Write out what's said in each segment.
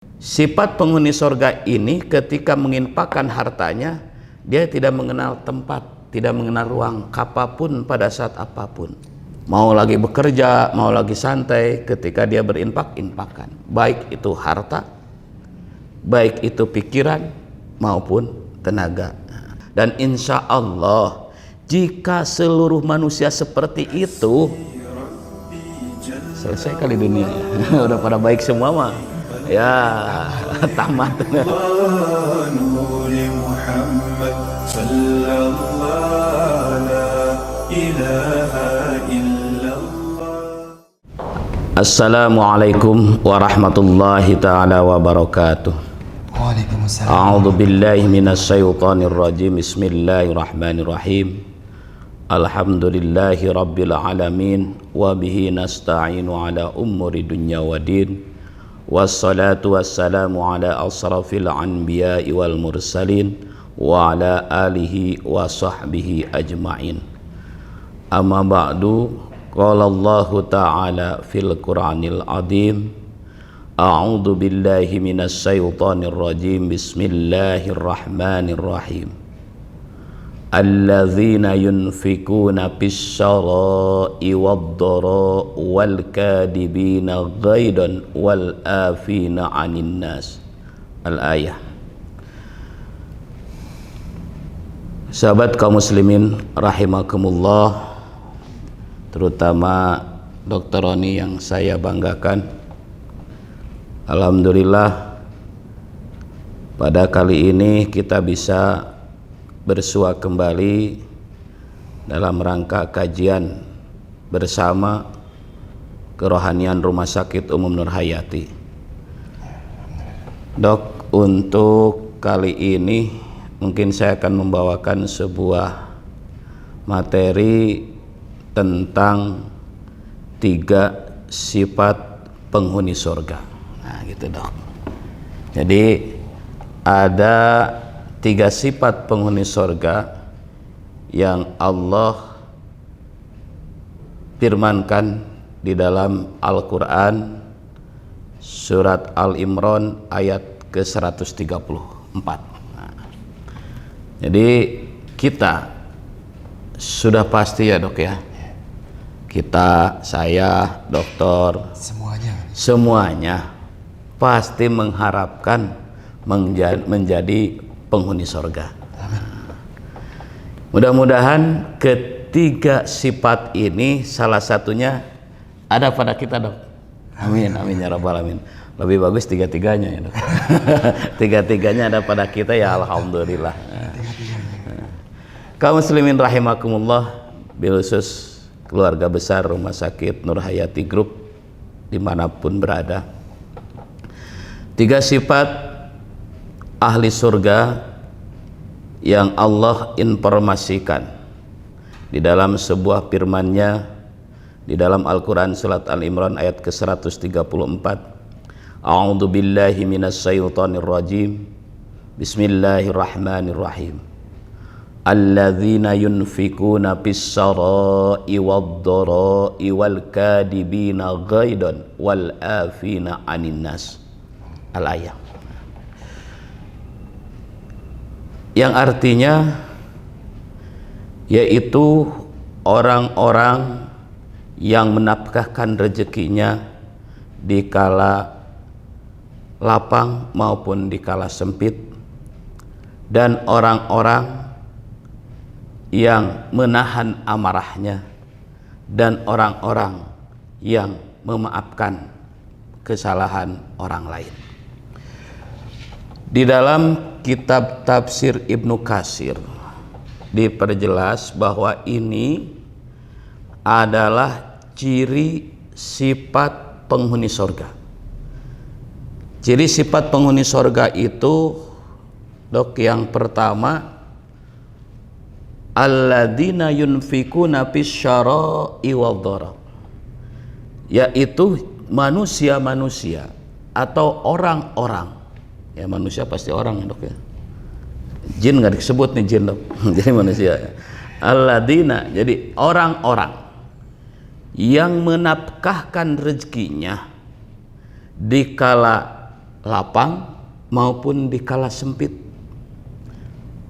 Sifat penghuni sorga ini ketika menginfakkan hartanya, dia tidak mengenal tempat, tidak mengenal ruang, kapanpun, pada saat apapun. Mau lagi bekerja, mau lagi santai, ketika dia berinfak, infakkan. Baik itu harta, baik itu pikiran, maupun tenaga. Dan insya Allah, jika seluruh manusia seperti itu, selesai kali dunia. Udah pada baik semua mah. Ya, tamat. Assalamualaikum warahmatullahi ta'ala wabarakatuh. Waalaikumsalam. A'udzu billahi minasyaitonir rajim. Bismillahirrahmanirrahim. Alhamdulillahi rabbil alamin wa bihi nasta'inu ala umuri dunya waddin. Wassalatu wassalamu ala asrafil anbiya'i wal mursalin wa ala alihi wa sahbihi ajma'in. Amma ba'du, qala Allahu ta'ala fil Qur'anil azim. A'udzu billahi minasy syaithanir rajim. Bismillahirrahmanirrahim. Alladzina yunfikuna fis-sarai wad-dharai wal kadibina ghaidan wal afina 'anil nas. Al-ayah. Sahabat kaum muslimin rahimakumullah, terutama Dr. Roni yang saya banggakan. Alhamdulillah, pada kali ini kita bisa bersua kembali dalam rangka kajian bersama Kerohanian Rumah Sakit Umum Nur Hayati. Dok, untuk kali ini mungkin saya akan membawakan sebuah materi tentang 3 sifat penghuni surga. Nah, gitu dok. Jadi ada 3 sifat penghuni surga yang Allah firmankan di dalam Al-Quran surat Al-Imran ayat ke-134. Nah, jadi kita sudah pasti ya dok ya, kita, saya, dokter, semuanya pasti mengharapkan menjadi penghuni surga. Mudah-mudahan ketiga sifat ini salah satunya ada pada kita dok. Amin, amin ya rabbal alamin. Lebih bagus tiga-tiganya ya dok. Tiga-tiganya ada pada kita ya, alhamdulillah. Kaum muslimin rahimakumullah, bilkhusus keluarga besar Rumah Sakit Nur Hayati Group dimanapun berada, 3 sifat ahli surga yang Allah informasikan di dalam sebuah firman-Nya di dalam Al-Quran surat Al-Imran ayat ke-134. A'udzu billahi minasy syaithanir rajim. Bismillahirrahmanirrahim. Alladzina yunfikuna fis-sarai wad-dharai wal kadibina ghaidan wal afina 'anil nas. Al-ayah. Yang artinya yaitu orang-orang yang menafkahkan rezekinya di kala lapang maupun di kala sempit, dan orang-orang yang menahan amarahnya, dan orang-orang yang memaafkan kesalahan orang lain. Di dalam kitab tafsir Ibnu Katsir diperjelas bahwa ini adalah ciri sifat penghuni surga. Ciri sifat penghuni surga itu dok, yang pertama, alladzina yunfikuna fis-syara'i wad-dharai, yaitu manusia-manusia atau orang-orang. Ya, manusia pasti orang dok ya. Jin nggak disebut nih, jin dok. Jadi manusia. Alladzina, jadi orang-orang yang menafkahkan rezekinya dikala lapang maupun dikala sempit,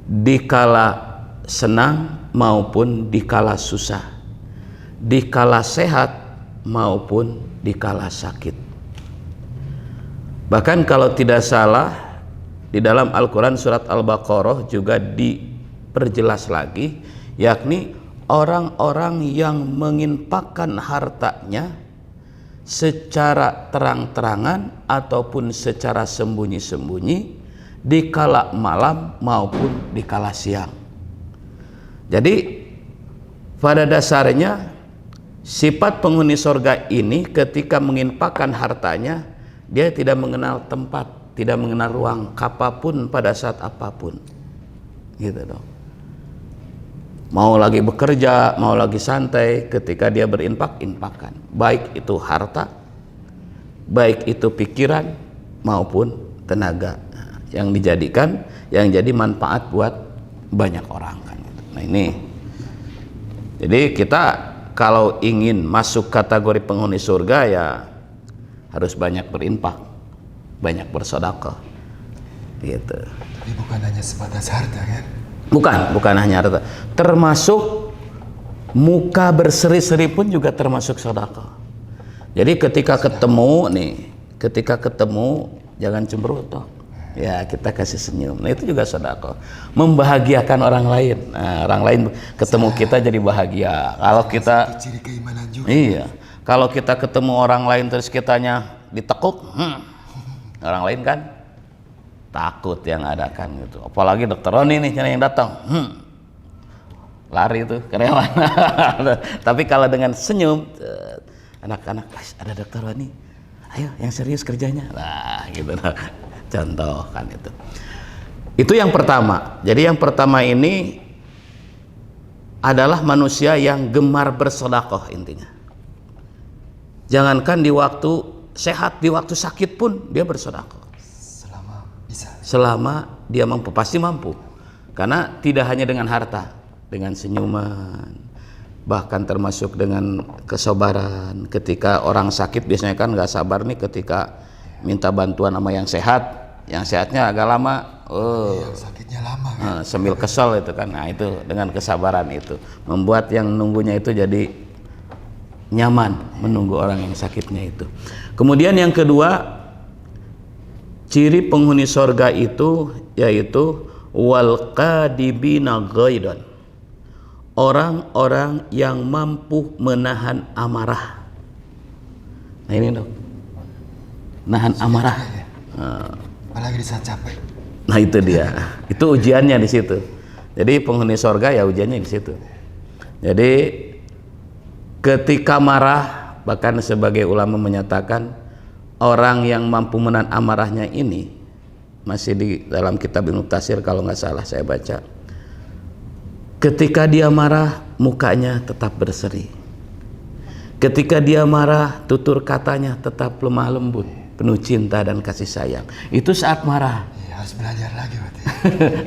dikala senang maupun dikala susah, dikala sehat maupun dikala sakit. Bahkan kalau tidak salah di dalam Al-Quran surat Al-Baqarah juga diperjelas lagi, yakni orang-orang yang menginfakkan hartanya secara terang-terangan ataupun secara sembunyi-sembunyi di kala malam maupun di kala siang. Jadi pada dasarnya sifat penghuni surga ini ketika menginfakkan hartanya, dia tidak mengenal tempat, tidak mengenal ruang, kapanpun pada saat apapun, gitu dong. Mau lagi bekerja, mau lagi santai, ketika dia berinfak, infakkan. Baik itu harta, baik itu pikiran, maupun tenaga yang dijadikan, yang jadi manfaat buat banyak orang kan. Nah ini, jadi kita kalau ingin masuk kategori penghuni surga ya harus banyak berinfak, banyak bersedekah, gitu. Tapi bukan hanya sebatas harta kan? Bukan hanya harta, termasuk muka berseri-seri pun juga termasuk sedekah. Jadi ketika ketemu jangan cemberut toh. Ya, kita kasih senyum. Nah, itu juga sedekah. Membahagiakan orang lain. Nah, orang lain ketemu kita jadi bahagia. Kalau kita ciri keimanan juga. Iya. Kalau kita ketemu orang lain terus kitanya ditekuk, orang lain kan takut yang ada kan gitu. Apalagi dokter Roni nih yang datang, lari tuh karyawan. Tapi kalau dengan senyum, anak-anak, ada dokter Roni, ayo yang serius kerjanya, lah gitu. Contoh kan itu. Itu yang pertama. Jadi yang pertama ini adalah manusia yang gemar bersedekah intinya. Jangankan di waktu sehat, di waktu sakit pun dia bersedekah. Selama dia mampu, pasti mampu. Karena tidak hanya dengan harta, dengan senyuman, bahkan termasuk dengan kesabaran. Ketika orang sakit biasanya kan nggak sabar nih ketika minta bantuan sama yang sehat. Yang sehatnya agak lama, yang sakitnya lama kan? Sambil kesel itu kan. Nah itu dengan kesabaran itu membuat yang nunggunya itu jadi nyaman menunggu orang yang sakitnya itu. Kemudian yang kedua, ciri penghuni sorga itu yaitu wal qadibina ghaidan, orang-orang yang mampu menahan amarah. Nah ini dong, nahan amarah. Apalagi di saat capek. Nah itu dia, itu ujiannya di situ. Jadi penghuni sorga ya ujiannya di situ. Jadi ketika marah, bahkan sebagai ulama menyatakan orang yang mampu menahan amarahnya ini, masih di dalam kitab Ibnu Katsir kalau nggak salah saya baca, ketika dia marah mukanya tetap berseri, ketika dia marah tutur katanya tetap lemah lembut, penuh cinta dan kasih sayang. Itu saat marah. Iya, harus belajar lagi berarti.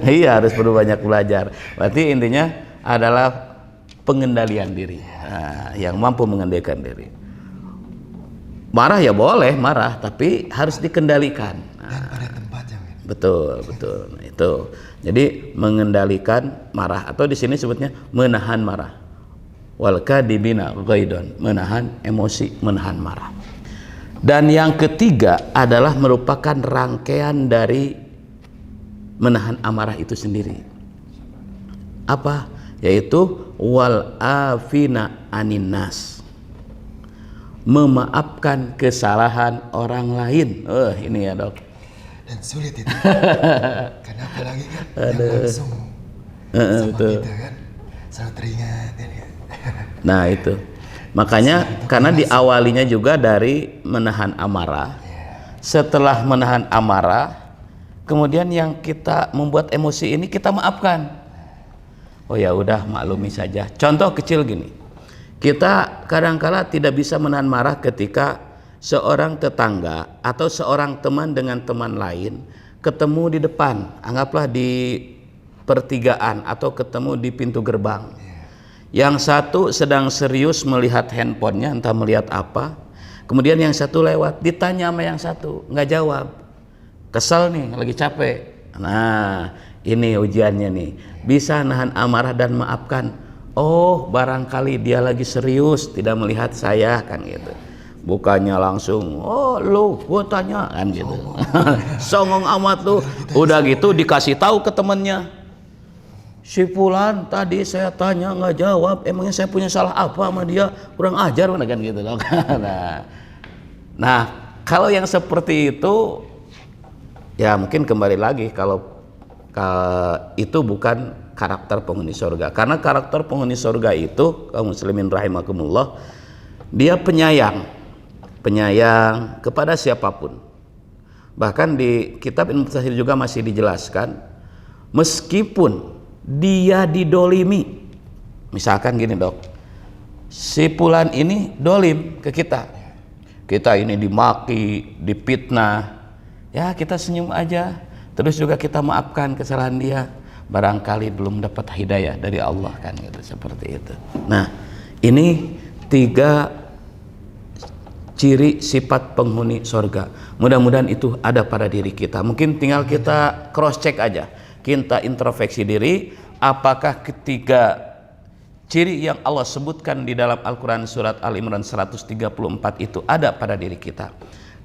Iya, harus perlu banyak belajar. Berarti intinya adalah pengendalian diri. Nah, yang mampu mengendalikan diri. Marah ya boleh marah, tapi harus dikendalikan. Dan pada tempatnya. Betul. Nah, itu. Jadi mengendalikan marah, atau di sini sebutnya menahan marah. Wal kadibina ghaidan, menahan emosi, menahan marah. Dan yang ketiga adalah merupakan rangkaian dari menahan amarah itu sendiri. Apa? Yaitu wal afina aninnas, memaafkan kesalahan orang lain. Ini ya dok. Dan sulit itu. Karena apalagi kan yang langsung sama kita kan selalu teringat. Nah itu. Makanya karena diawalinya juga dari menahan amarah. Setelah menahan amarah, kemudian yang kita membuat emosi ini kita maafkan. Oh ya udah, maklumi saja. Contoh kecil gini. Kita kadangkala tidak bisa menahan marah ketika seorang tetangga atau seorang teman dengan teman lain ketemu di depan, anggaplah di pertigaan atau ketemu di pintu gerbang. Yang satu sedang serius melihat handphonenya, entah melihat apa. Kemudian yang satu lewat, ditanya sama yang satu, nggak jawab. kesel nih, lagi capek. Nah, ini ujiannya nih. Bisa nahan amarah dan maafkan. Oh, barangkali dia lagi serius, tidak melihat saya kan gitu. Bukannya langsung, oh lu, gua tanya kan gitu. Songong amat tuh. Udah gitu dikasih tahu ke temennya. Si Fulan tadi saya tanya nggak jawab, emangnya saya punya salah apa sama dia? Kurang ajar kan gitu loh. Nah, kalau yang seperti itu ya mungkin kembali lagi kalau itu bukan karakter penghuni surga. Karena karakter penghuni surga itu, kaum muslimin rahimakumullah, dia penyayang kepada siapapun. Bahkan di kitab Ibnu Katsir juga masih dijelaskan, meskipun dia didolimi, misalkan gini dok, si Fulan ini dolim ke kita ini dimaki, dipitnah, ya kita senyum aja, terus juga kita maafkan kesalahan dia, barangkali belum dapat hidayah dari Allah kan gitu, seperti itu. Nah, ini 3 ciri sifat penghuni surga. Mudah-mudahan itu ada pada diri kita. Mungkin tinggal kita cross check aja, kita introspeksi diri, apakah ketiga ciri yang Allah sebutkan di dalam Al-Quran surat Al-Imran 134 itu ada pada diri kita.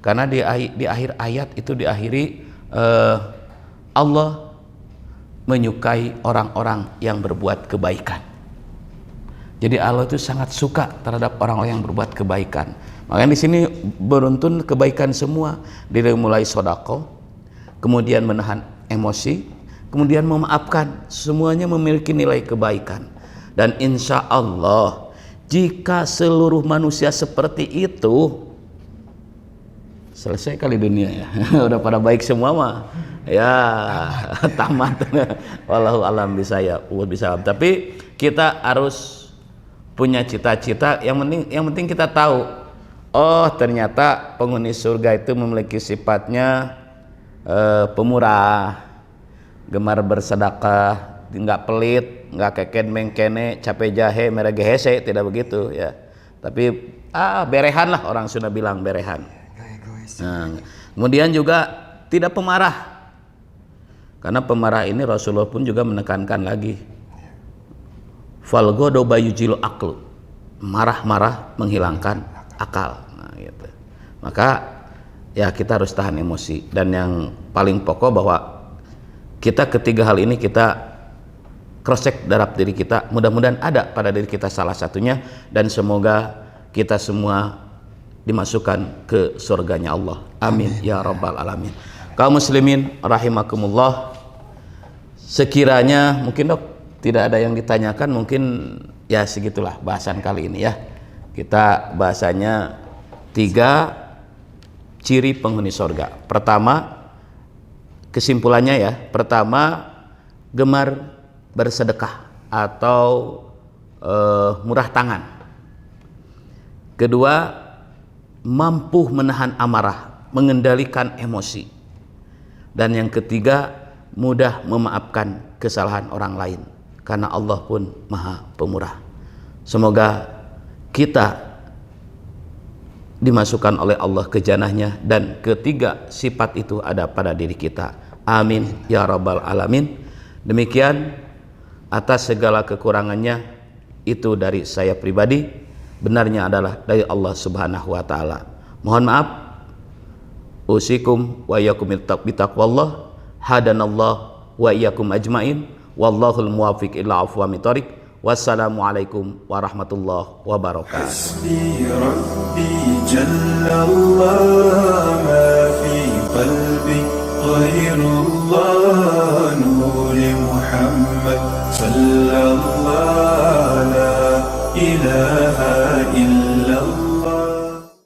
Karena di akhir ayat itu diakhiri Allah menyukai orang-orang yang berbuat kebaikan. Jadi Allah itu sangat suka terhadap orang-orang yang berbuat kebaikan. Makanya di sini beruntun kebaikan semua, dari mulai sedekah, kemudian menahan emosi, kemudian memaafkan, semuanya memiliki nilai kebaikan. Dan insya Allah jika seluruh manusia seperti itu, selesai kali dunia ya. Udah pada baik semua mah ya tamat. Wallahu alam bisawab. Tapi kita harus punya cita-cita. Yang penting kita tahu, oh ternyata penghuni surga itu memiliki sifatnya pemurah, gemar bersedekah, nggak pelit, nggak keken mengkene, capek jahe mereka hese, tidak begitu ya. Tapi berehan lah, orang Sunda bilang berehan. Nah, kemudian juga tidak pemarah, karena pemarah ini Rasulullah pun juga menekankan lagi, falgodo bayujilu aklu, marah-marah menghilangkan akal. Nah, gitu. Maka ya kita harus tahan emosi, dan yang paling pokok bahwa kita ketiga hal ini kita cross check dalam diri kita, mudah-mudahan ada pada diri kita salah satunya, dan semoga kita semua dimasukkan ke surganya Allah. Amin ya rabbal alamin. Kaum muslimin rahimakumullah, sekiranya mungkin dok tidak ada yang ditanyakan, mungkin ya segitulah bahasan kali ini ya. Kita bahasanya 3 ciri penghuni surga. Pertama, kesimpulannya ya, pertama gemar bersedekah atau murah tangan. Kedua, mampu menahan amarah, mengendalikan emosi. Dan yang ketiga, mudah memaafkan kesalahan orang lain, karena Allah pun Maha Pemurah. Semoga kita dimasukkan oleh Allah ke jannahnya, dan ketiga sifat itu ada pada diri kita. Amin ya rabbal alamin. Demikian, atas segala kekurangannya itu dari saya pribadi, benarnya adalah dari Allah Subhanahu wa taala. Mohon maaf. Usikum wa iyyakum bitaqwallah, hadanallah wa iyyakum ajmain, wallahul muwaffiq ila aqwamit thoriq. Wassalamualaikum warahmatullahi wabarakatuh.